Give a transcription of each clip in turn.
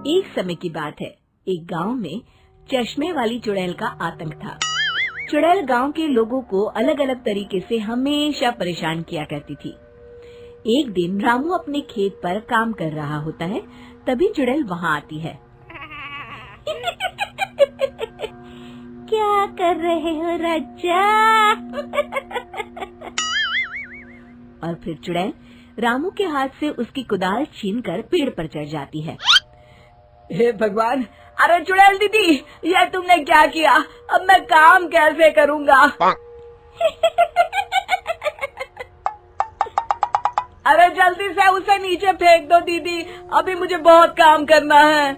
एक समय की बात है, एक गांव में चश्मे वाली चुड़ैल का आतंक था। चुड़ैल गांव के लोगों को अलग अलग तरीके से हमेशा परेशान किया करती थी। एक दिन रामू अपने खेत पर काम कर रहा होता है, तभी चुड़ैल वहाँ आती है। क्या कर रहे हो राजा? और फिर चुड़ैल रामू के हाथ से उसकी कुदाल छीनकर पेड़ पर चढ़ जाती है। हे भगवान, अरे चुड़ैल दीदी, यह तुमने क्या किया? अब मैं काम कैसे करूँगा? अरे जल्दी से उसे नीचे फेंक दो दीदी, अभी मुझे बहुत काम करना है।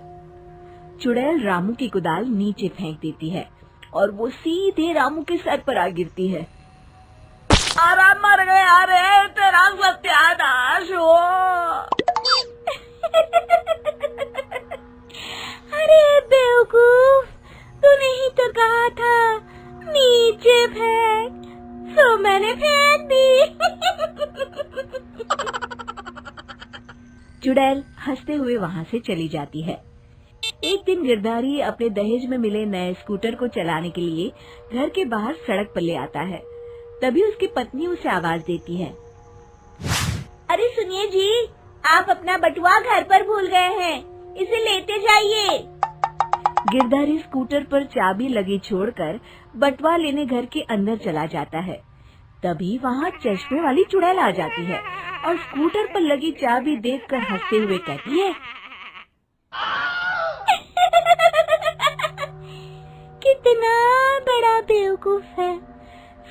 चुड़ैल रामू की कुदाल नीचे फेंक देती है और वो सीधे रामू के सर पर आ गिरती है। अरे मर गया रे, तेरा सत्यानाश हो। अरे बेवकूफ, तूने ही तो कहा था नीचे फेंक, सो मैंने फेंक दी। चुड़ैल हंसते हुए वहाँ से चली जाती है। एक दिन गिरधारी अपने दहेज में मिले नए स्कूटर को चलाने के लिए घर के बाहर सड़क पर ले आता है। तभी उसकी पत्नी उसे आवाज देती है। अरे सुनिए जी, आप अपना बटुआ घर पर भूल गए हैं, इसे लेते जाइए। गिरधारी स्कूटर पर चाबी लगी छोड़कर बटुआ लेने घर के अंदर चला जाता है। तभी वहाँ चश्मे वाली चुड़ैल आ जाती है और स्कूटर पर लगी चाबी देखकर हंसते हुए कहती है, कितना बड़ा बेवकूफ है,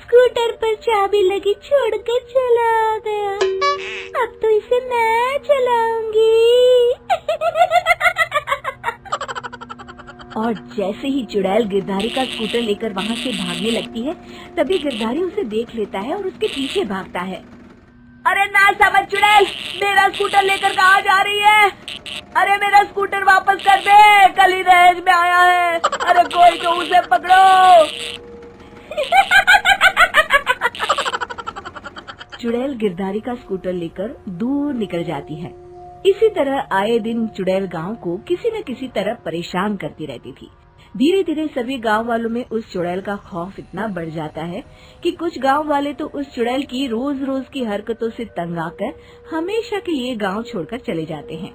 स्कूटर पर चाबी लगी छोड़कर चला गया। अब तो इसे मैं चलाऊंगी। और जैसे ही चुड़ैल गिरधारी का स्कूटर लेकर वहाँ से भागने लगती है, तभी गिरधारी उसे देख लेता है और उसके पीछे भागता है। अरे ना समझ चुड़ैल, मेरा स्कूटर लेकर कहाँ जा रही है? अरे मेरा स्कूटर वापस कर दे, कल ही दहेज में आया है। अरे कोई तो उसे पकड़ो। चुड़ैल गिरधारी का स्कूटर लेकर दूर निकल जाती है। इसी तरह आए दिन चुड़ैल गांव को किसी न किसी तरह परेशान करती रहती थी। धीरे धीरे सभी गांव वालों में उस चुड़ैल का खौफ इतना बढ़ जाता है कि कुछ गांव वाले तो उस चुड़ैल की रोज रोज की हरकतों से तंग आकर हमेशा के लिए गांव छोड़कर चले जाते हैं।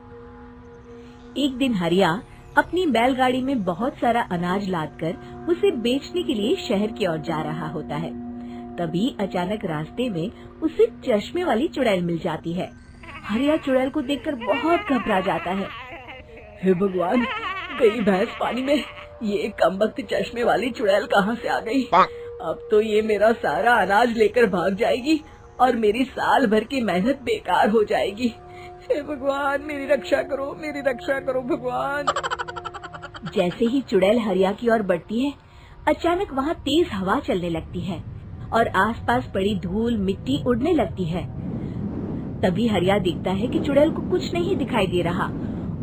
एक दिन हरिया अपनी बैलगाड़ी में बहुत सारा अनाज लादकर उसे बेचने के लिए शहर की ओर जा रहा होता है। तभी अचानक रास्ते में उसे चश्मे वाली चुड़ैल मिल जाती है। हरिया चुड़ैल को देखकर बहुत घबरा जाता है। हे भगवान, गई भैंस पानी में, ये कमबख्त चश्मे वाली चुड़ैल कहाँ से आ गई? अब तो ये मेरा सारा अनाज लेकर भाग जाएगी और मेरी साल भर की मेहनत बेकार हो जाएगी। हे भगवान, मेरी रक्षा करो, मेरी रक्षा करो भगवान। जैसे ही चुड़ैल हरिया की ओर बढ़ती है, अचानक वहाँ तेज हवा चलने लगती है और आसपास पड़ी धूल मिट्टी उड़ने लगती है। तभी हरिया देखता है कि चुड़ैल को कुछ नहीं दिखाई दे रहा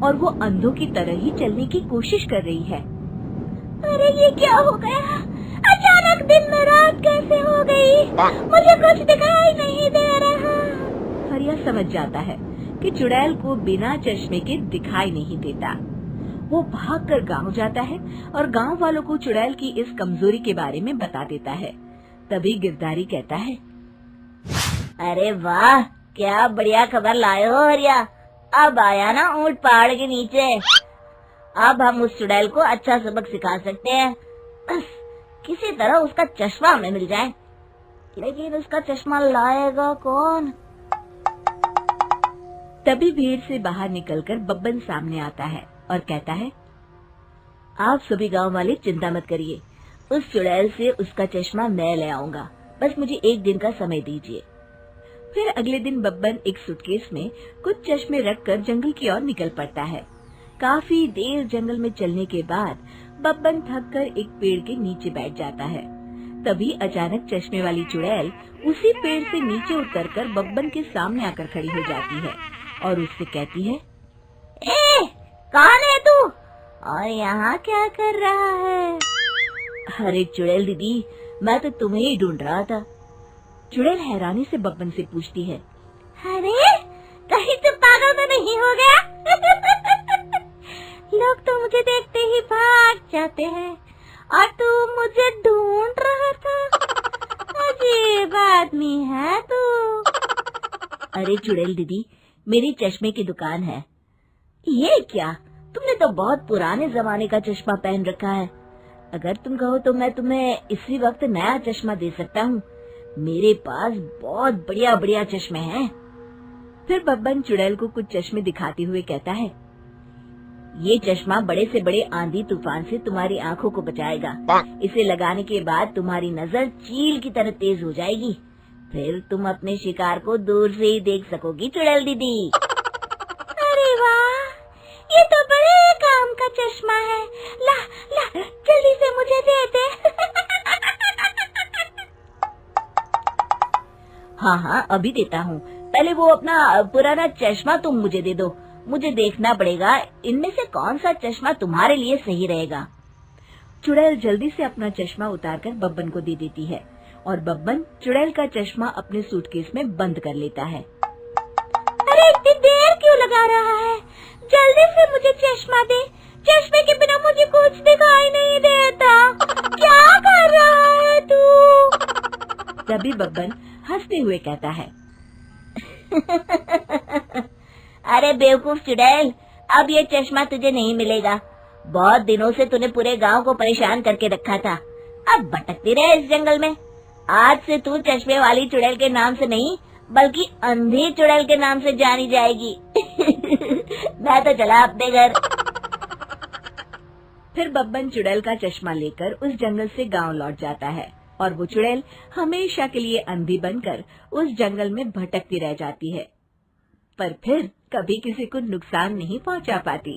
और वो अंधों की तरह ही चलने की कोशिश कर रही है। अरे ये क्या हो गया? अचानक दिन में रात कैसे हो गई? मुझे कुछ दिखाई नहीं दे रहा। हरिया समझ जाता है कि चुड़ैल को बिना चश्मे के दिखाई नहीं देता। वो भागकर गांव जाता है और गांव वालों को चुड़ैल की इस कमजोरी के बारे में बता देता है। तभी गिरधारी कहता है, अरे वाह, क्या बढ़िया खबर लाए हो हरिया। अब आया ना ऊंट पहाड़ के नीचे। अब हम उस चुड़ैल को अच्छा सबक सिखा सकते हैं। बस किसी तरह उसका चश्मा हमें मिल जाए। लेकिन उसका चश्मा लाएगा कौन? तभी भीड़ से बाहर निकलकर बब्बन सामने आता है और कहता है, आप सभी गांव वाले चिंता मत करिए, उस चुड़ैल से उसका चश्मा मैं ले आऊंगा। बस मुझे एक दिन का समय दीजिए। फिर अगले दिन बब्बन एक सूटकेस में कुछ चश्मे रखकर जंगल की ओर निकल पड़ता है। काफी देर जंगल में चलने के बाद बब्बन थककर एक पेड़ के नीचे बैठ जाता है। तभी अचानक चश्मे वाली चुड़ैल उसी पेड़ से नीचे उतरकर बब्बन के सामने आकर खड़ी हो जाती है और उससे कहती है, ए, कौन है तू और यहाँ क्या कर रहा है? अरे चुड़ैल दीदी, मैं तो तुम्हें ही ढूंढ रहा था। चुड़ैल हैरानी से बब्बन से पूछती है, अरे कहीं तो पागल तो नहीं हो गया? जाते हैं और तू मुझे ढूंढ रहा था। अजीब आदमी है तू। अरे चुड़ैल दीदी, मेरी चश्मे की दुकान है। ये क्या, तुमने तो बहुत पुराने जमाने का चश्मा पहन रखा है। अगर तुम कहो तो मैं तुम्हें इसी वक्त नया चश्मा दे सकता हूँ। मेरे पास बहुत बढ़िया बढ़िया चश्मे हैं। फिर बब्बन चुड़ैल को कुछ चश्मे दिखाते हुए कहता है, ये चश्मा बड़े से बड़े आंधी तूफान से तुम्हारी आंखों को बचाएगा। इसे लगाने के बाद तुम्हारी नजर चील की तरह तेज हो जाएगी। फिर तुम अपने शिकार को दूर से ही देख सकोगी चुड़ैल दीदी। अरे वाह, ये तो बड़े काम का चश्मा है। ला ला, जल्दी से मुझे दे दे। हाँ हाँ, अभी देता हूँ। पहले वो अपना पुराना चश्मा तुम मुझे दे दो। मुझे देखना पड़ेगा इनमें से कौन सा चश्मा तुम्हारे लिए सही रहेगा। चुड़ैल जल्दी से अपना चश्मा उतारकर बब्बन को दे देती है और बब्बन चुड़ैल का चश्मा अपने सूटकेस में बंद कर लेता है। अरे इतनी देर क्यों लगा रहा है? जल्दी से मुझे चश्मा दे। चश्मे के बिना मुझे कुछ दिखाई नहीं देता। क्या कर रहा है तू? तभी बब्बन हंसते हुए कहता है, अरे बेवकूफ चुड़ैल, अब ये चश्मा तुझे नहीं मिलेगा। बहुत दिनों से तूने पूरे गांव को परेशान करके रखा था। अब भटकती रहे इस जंगल में। आज से तू चश्मे वाली चुड़ैल के नाम से नहीं, बल्कि अंधी चुड़ैल के नाम से जानी जाएगी। मैं तो चला अपने घर। फिर बब्बन चुड़ैल का चश्मा लेकर उस जंगल से गांव लौट जाता है और वो चुड़ैल हमेशा के लिए अंधी बनकर उस जंगल में भटकती रह जाती है, पर फिर कभी किसी को नुकसान नहीं पहुंचा पाती।